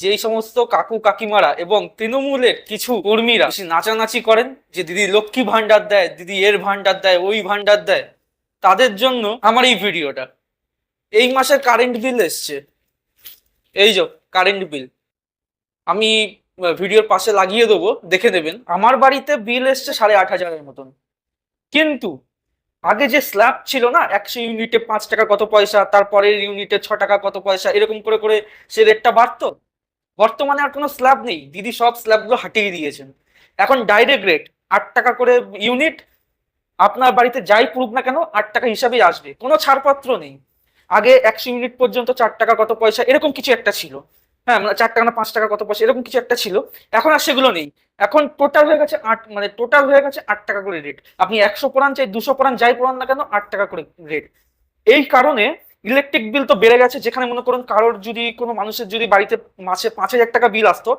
যে এই সমস্ত কাকু কাকিমারা এবং তৃণমূলের কিছু কর্মীরা বেশি নাচানাচি করেন যে দিদি লক্ষ্মী ভান্ডার দেয়, দিদি এর ভান্ডার দেয়, ওই ভান্ডার দেয়, তাদের জন্য আমার এই ভিডিওটা। এই মাসের কারেন্ট বিল এসছে, এই যে কারেন্ট বিল আমি ভিডিওর পাশে লাগিয়ে দেবো, দেখে নেবেন। আমার বাড়িতে বিল এসছে 8,500-এর মতন। কিন্তু আগে যে স্ল্যাব ছিল না, 100 ইউনিটে 5 টাকা কত পয়সা, তারপরের ইউনিটে 6 টাকা কত পয়সা, এরকম করে করে সে রেটটা বাড়তো। বর্তমানে আর কোনো স্ল্যাব নেই, দিদি সব স্ল্যাবগুলো হাটিয়ে দিয়েছেন। এখন ডাইরেক্ট রেট 8 টাকা করে ইউনিট। আপনার বাড়িতে যাই পড়ুক না কেন 8 টাকা হিসাবেই আসবে, কোনো ছাড়পত্র নেই। আগে 100 ইউনিট পর্যন্ত 4 টাকা কত পয়সা এরকম কিছু একটা ছিল। হ্যাঁ, মানে 4 টাকা না 5 টাকা কত পয়সা এরকম কিছু একটা ছিল। এখন আর সেগুলো নেই। এখন টোটাল হয়ে গেছে টোটাল হয়ে গেছে 8 টাকা করে রেট। আপনি 100 পড়ান চাই 200 পড়ান যাই পড়ান না কেন 8 টাকা করে রেট। এই কারণে ইলেকট্রিক বিল তো বেড়ে গেছে। যেখানে মনে করুন কারোর যদি কোনো মানুষের যদি বাড়িতে মাসে 5,000 টাকা বিল আসতো,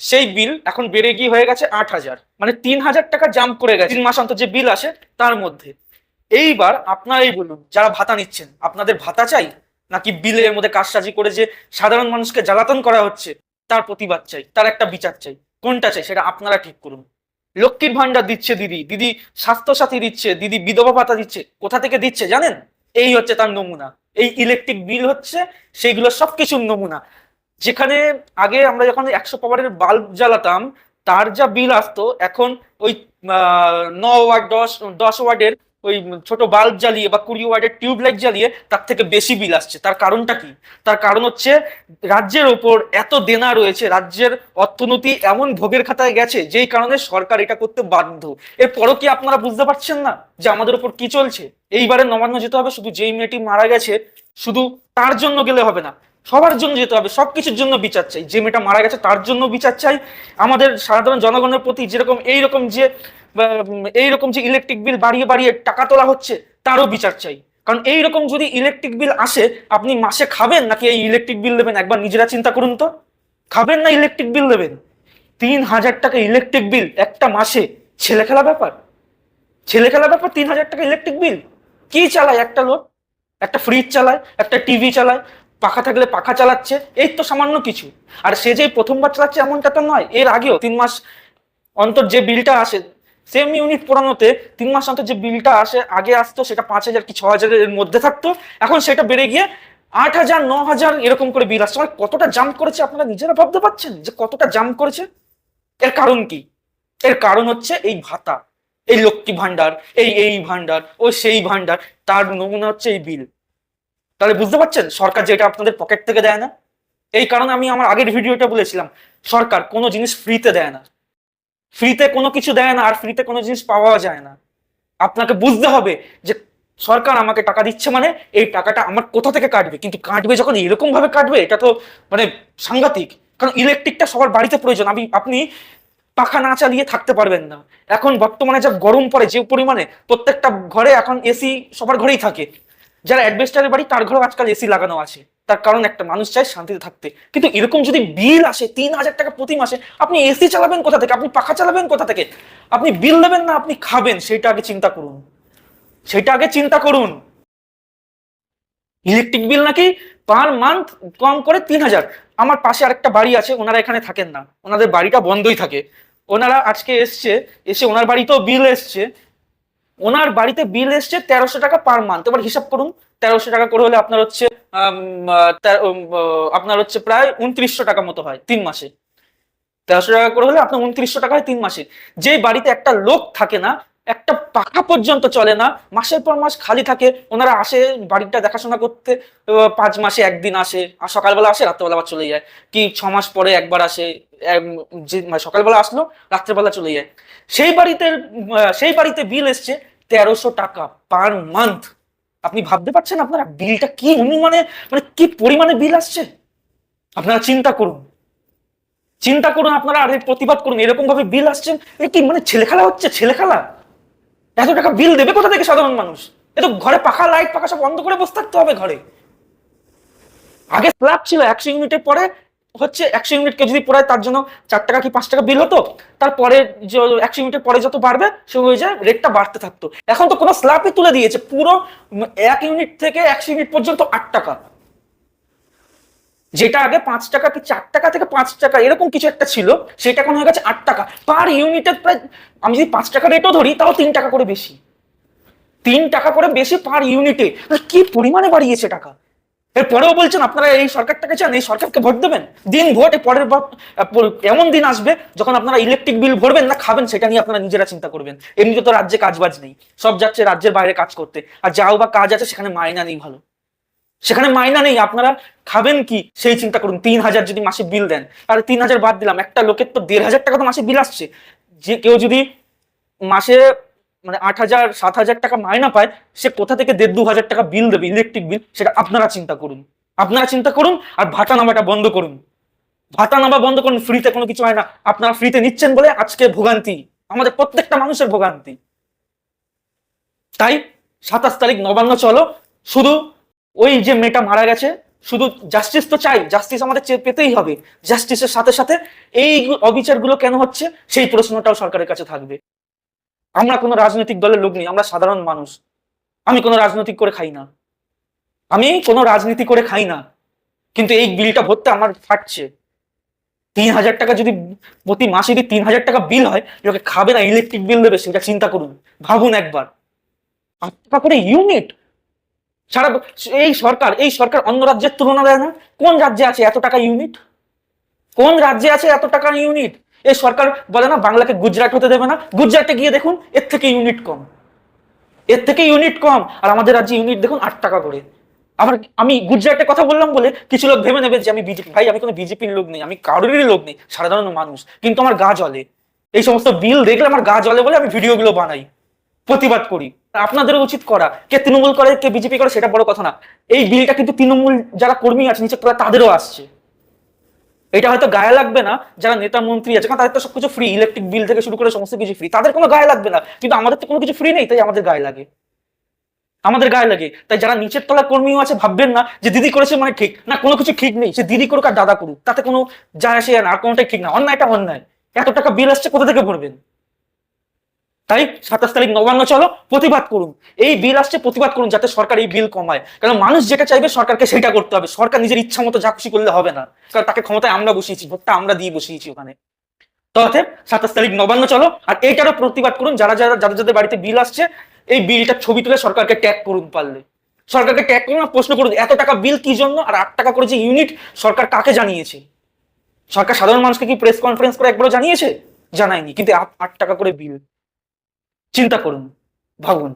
সেই বিল এখন বেড়ে গিয়ে হয়ে গেছে 8,000, মানে 3,000 টাকা জাম্প করে গেছে 3 মাস অন্তর যে বিল আসে তার মধ্যে। এইবার আপনারাই বলুন, যারা ভাতা নিচ্ছেন, আপনাদের ভাতা চাই নাকি বিলের মধ্যে কারসাজি করে যে সাধারণ মানুষকে জ্বালাতন করা হচ্ছে তার প্রতিবাদ চাই, তার একটা বিচার চাই? কোনটা চাই সেটা আপনারা ঠিক করুন। লক্ষ্মীর ভান্ডার দিচ্ছে দিদি, দিদি স্বাস্থ্য সাথী দিচ্ছে, দিদি বিধবা ভাতা দিচ্ছে, কোথা থেকে দিচ্ছে জানেন? এই হচ্ছে তার নমুনা। এই ইলেকট্রিক বিল হচ্ছে সেইগুলো সবকিছুর নমুনা। যেখানে আগে আমরা যখন 100 পাওয়ারের বাল্ব জ্বালাতাম তার যা বিল আসতো, এখন ওই 9 ওয়াট 10 ওয়াটের ওই ছোট বাল্ব জ্বালিয়ে বা 20 ওয়াটের টিউবলাইট জ্বালিয়ে তার থেকে বেশি বিল আসছে। তার কারণটা কি? তার কারণ হচ্ছে রাজ্যের ওপর এত দেনা রয়েছে, রাজ্যের অর্থনীতি এমন ভোগের খাতায় গেছে যেই কারণে সরকার এটা করতে বাধ্য। এরপরও কি আপনারা বুঝতে পারছেন না যে আমাদের উপর কি চলছে? এইবারে নবান্ন যেতে হবে, শুধু যেই মেয়েটি মারা গেছে শুধু তার জন্য গেলে হবে না, সবার জন্য যেতে হবে। সবকিছুর জন্য বিচার চাই। যে মেয়েটা মারা গেছে তার জন্য বিচার চাই। আমাদের সাধারণ জনগণের প্রতি যেরকম এইরকম যে ইলেকট্রিক বিল বাড়িয়ে বাড়িয়ে টাকা তোলা হচ্ছে তারও বিচার চাই। কারণ এইরকম যদি ইলেকট্রিক বিল আসে, আপনি মাসে খাবেন নাকি এই ইলেকট্রিক বিল দেবেন? একবার নিজেরা চিন্তা করুন তো। খাবেন না ইলেকট্রিক বিল দেবেন? 3,000 টাকা ইলেকট্রিক বিল একটা মাসে, ছেলে খেলা ব্যাপার? ছেলে খেলা ব্যাপার 3,000 টাকা ইলেকট্রিক বিল? কি চালায় একটা লোক? একটা ফ্রিজ চালায়, একটা টিভি চালায়, পাখা থাকলে পাখা চালাচ্ছে, এই তো সামান্য কিছু। আর সে যে প্রথমবার চালাচ্ছে এমনটা তো নয়, এর আগেও 3 মাস অন্তর যে বিলটা আসে সেম ইউনিট পোড়ানোতে 3 মাস অন্তর যে বিলটা আসে, আগে আসতো সেটা 5,000 কি 6,000-এর মধ্যে থাকতো, এখন সেটা বেড়ে গিয়ে 8,000 9,000 এরকম করে বিল আসছে। মানে কতটা জাম্প করেছে আপনারা নিজেরা ভাবতে পারছেন যে কতটা জাম্প করেছে? এর কারণ কি? এর কারণ হচ্ছে এই ভাতা, এই লক্ষ্মী ভান্ডার, এই ভান্ডার, ও সেই ভান্ডার, তার নমুনা হচ্ছে এই বিল। তাহলে বুঝতে পারছেন সরকার যেটা আপনাদের পকেট থেকে দেয় না। এই কারণে আমি আমার আগের ভিডিওটা বলেছিলাম, সরকার কোনো জিনিস ফ্রিতে দেয় না, ফ্রিতে কোনো কিছু দেয় না, আর ফ্রিতে কোনো জিনিস পাওয়া যায় না। আপনাকে বুঝতে হবে যে সরকার আমাকে টাকা দিচ্ছে মানে এই টাকাটা আমার কোথা থেকে কাটবে। কিন্তু কাটবে যখন এরকম ভাবে কাটবে, এটা তো মানে সাংঘাতিক। কারণ ইলেকট্রিকটা সবার বাড়িতে প্রয়োজন। আপনি পাখা না চালিয়ে থাকতে পারবেন না। এখন বর্তমানে যা গরম পড়ে যে পরিমাণে, প্রত্যেকটা ঘরে এখন এসি সবার ঘরেই থাকে। যারা অ্যাডভেস্টারের বাড়ি তার ঘরেও আজকাল এসি লাগানো আছে। তার কারণ একটা, মানুষ চায় শান্তিতে থাকতে। কিন্তু এরকম যদি বিল আসে 3,000 টাকা প্রতি মাসে, আপনি এসি চালাবেন কোথা থেকে? আপনি পাখা চালাবেন কোথা থেকে? আপনি বিল দেবেন না আপনি খাবেন, সেটা আগে চিন্তা করুন। সেটা আগে চিন্তা করুন। ইলেকট্রিক বিল নাকি পার মান্থ কম করে 3,000। আমার পাশে আরেকটা বাড়ি আছে, ওনারা এখানে থাকেন না, ওনাদের বাড়িটা বন্ধই থাকে। ওনারা আজকে এসে ওনার বাড়িতেও বিল এসছে। ওনার বাড়িতে বিল এসছে 1,300 টাকা পার মান্থ। এবার হিসাব করুন, 1,300 টাকা করে হলে আপনার হচ্ছে আপনার হচ্ছে প্রায় 2,900 টাকা মতো হয় 3 মাসে। 1,300 টাকা করে হলে আপনার 2,900 টাকা হয় 3 মাসে। যে বাড়িতে একটা লোক থাকে না, একটা পাখা পর্যন্ত চলে না, মাসের পর মাস খালি থাকে। ওনারা আসে বাড়িটা দেখাশোনা করতে, 5 মাসে একদিন আসে, আর সকালবেলা আসে রাত্রেবেলা আবার চলে যায়। কি 6 মাস পরে একবার আসে, যে সকালবেলা আসলো রাত্রেবেলা চলে যায়। সেই বাড়িতে বিল এসছে 1,300 টাকা পার মান্থ। আপনি ভাবতে পারছেন আপনারা বিলটা কি অনুমানে, মানে কি পরিমাণে বিল আসছে? আপনারা চিন্তা করুন, চিন্তা করুন আপনারা, আর প্রতিবাদ করুন। এরকম ভাবে বিল আসছেন, এ কি মানে ছেলে খেলা হচ্ছে? ছেলে খেলা? এত টাকা বিল দেবে কোথা থেকে সাধারণ মানুষ? এ তো ঘরে পাখা লাইট পাখা সব বন্ধ করে বসে থাকতে হবে ঘরে। আগে স্ল্যাব ছিল 100 ইউনিটের পরে হচ্ছে 100 ইউনিট যদি পড়ায় তার জন্য 4 টাকা কি 5 টাকা বিল হতো। তারপরে 100 ইউনিটের পরে যত বাড়বে সে হয়ে যায় রেটটা বাড়তে থাকতো। এখন তো কোনো স্ল্যাবই তুলে দিয়েছে, পুরো 1 ইউনিট থেকে 100 ইউনিট পর্যন্ত 8 টাকা। যেটা আগে 5 টাকা কি 4 টাকা থেকে 5 টাকা এরকম কিছু একটা ছিল, সেটা এখন হয়ে গেছে 8 টাকা পার ইউনিটের। প্রায় আমি যদি 5 টাকা রেটও ধরি তাও 3 টাকা করে বেশি, 3 টাকা করে বেশি পার ইউনিটে। কি পরিমাণে বাড়িয়েছে টাকা। এরপরেও বলছেন আপনারা এই সরকারটাকে চান, এই সরকারকে ভোট দেবেন। দিন ভোট, পরের এমন দিন আসবে যখন আপনারা ইলেকট্রিক বিল ভরবেন না খাবেন সেটা নিয়ে আপনারা নিজেরা চিন্তা করবেন। এমনিতে তো রাজ্যে কাজবাজ নেই, সব যাচ্ছে রাজ্যের বাইরে কাজ করতে, আর যাও বা কাজ আছে সেখানে মাইনা নেই ভালো, সেখানে মাইনা নেই। আপনারা খাবেন কি সেই চিন্তা করুন। 3,000 যদি মাসে বিল দেন, আর 3,000 বাদ দিলাম, একটা লোকের তো 1,500 টাকা তো মাসে বিল আসছে। যে কেউ যদি মাসে মানে 8,000 7,000 টাকা মাইনা পায়, সে কোথা থেকে 1,500-2,000 টাকা বিল দেবে ইলেকট্রিক বিল, সেটা আপনারা চিন্তা করুন। আপনারা চিন্তা করুন। আর ভাতা নামাটা বন্ধ করুন, ভাতা নামা বন্ধ করুন। ফ্রিতে কোনো কিছু হয় না, আপনারা ফ্রিতে নিচ্ছেন বলে আজকে ভোগান্তি, আমাদের প্রত্যেকটা মানুষের ভোগান্তি। তাই 27 তারিখ নবান্ন চলো। শুধু ওই যে মেয়েটা মারা গেছে, শুধু জাস্টিস তো চাই, জাস্টিস আমাদের পেতেই হবে। জাস্টিসের সাথে সাথে এই অবিচারগুলো কেন হচ্ছে সেই প্রশ্নটাও সরকারের কাছে থাকবে। আমরা কোনো রাজনৈতিক দলের লোক নেই, আমরা সাধারণ মানুষ। আমি কোনো রাজনৈতিক করে খাই না, আমি কোনো রাজনীতি করে খাই না, কিন্তু এই বিলটা ভরতে আমার ফাটছে। 3,000 টাকা যদি প্রতি মাসে যদি 3,000 টাকা বিল হয়, লোকে খাবে না, ইলেকট্রিক বিল দেবে, সেটা চিন্তা করুন, ভাবুন একবার। 8 টাকা করে ইউনিট। সারা এই সরকার অন্য রাজ্যের তুলনা দেয় না। কোন রাজ্যে আছে এত টাকা ইউনিট? কোন রাজ্যে আছে এত টাকা ইউনিট? এই সরকার বলে না বাংলাকে গুজরাট হতে দেবে না, গুজরাটে গিয়ে দেখুন এর থেকে ইউনিট কম, এর থেকে ইউনিট কম। আর আমাদের রাজ্যে ইউনিট দেখুন 8 টাকা করে। আবার আমি গুজরাটের কথা বললাম বলে কিছু লোক ভেবে নেবে যে আমি বিজেপি। ভাই আমি কোনো বিজেপির লোক নেই, আমি কারোরই লোক নেই, সাধারণ মানুষ, কিন্তু আমার গা জ্বলে। এই সমস্ত বিল দেখলে আমার গা জ্বলে বলে আমি ভিডিওগুলো বানাই, প্রতিবাদ করি। আপনাদেরও উচিত করা। কে তৃণমূল করে কে বিজেপি করে সেটা বড় কথা না, এই বিলটা কিন্তু তৃণমূল যারা কর্মী আছে নিচে তাদেরও আসছে। এটা হয়তো গায়ে লাগবে না যারা নেতা মন্ত্রী আছে, কারণ তাদের তো সবকিছু ফ্রি, ইলেকট্রিক বিল থেকে শুরু করে সমস্ত কিছু ফ্রি, তাদের কোনো গায়ে লাগবে না। কিন্তু আমাদের তো কোনো কিছু ফ্রি নেই, তাই আমাদের গায়ে লাগে, আমাদের গায়ে লাগে। তাই যারা নিচের তলার কর্মীও আছে ভাববেন না যে দিদি করেছে মানে ঠিক না, কোনো কিছু ঠিক নেই। সে দিদি করুক আর দাদা করুক, তাতে কোনো যায় আসে না, আর কোনোটাই ঠিক না। অন্যায়টা অন্যায়। এত টাকা বিল আসছে কোথা থেকে ভরবেন? তাই 27 তারিখ নবান্ন চলো, প্রতিবাদ করুন। এই বিল আসছে, প্রতিবাদ করুন যাতে সরকার এই বিল কমায়। কারণ মানুষ যেটা চাইবে সরকারকে সেটা করতে হবে, সরকার নিজের ইচ্ছা মতো যা খুশি করলে হবে না, কারণ তাকে ক্ষমতায় আমরা বসিয়েছি, ভোটটা আমরা দিয়ে বসিয়েছি ওখানে। তো অতএব 27 তারিখ নবান্ন চলো, আর এইটারও প্রতিবাদ করুন। যাদের যাদের বাড়িতে বিল আসছে, এই বিলটার ছবি তুলে সরকারকে ট্যাগ করুন, পারলে সরকারকে ট্যাগ করুন, প্রশ্ন করুন এত টাকা বিল কি জন্য, আর 8 টাকা করে যে ইউনিট সরকার কাকে জানিয়েছে? সরকার সাধারণ মানুষকে কি প্রেস কনফারেন্স করে একবারও জানিয়েছে? জানায়নি, কিন্তু 8 টাকা করে বিল। চিন্তা করুন, ভাবুন।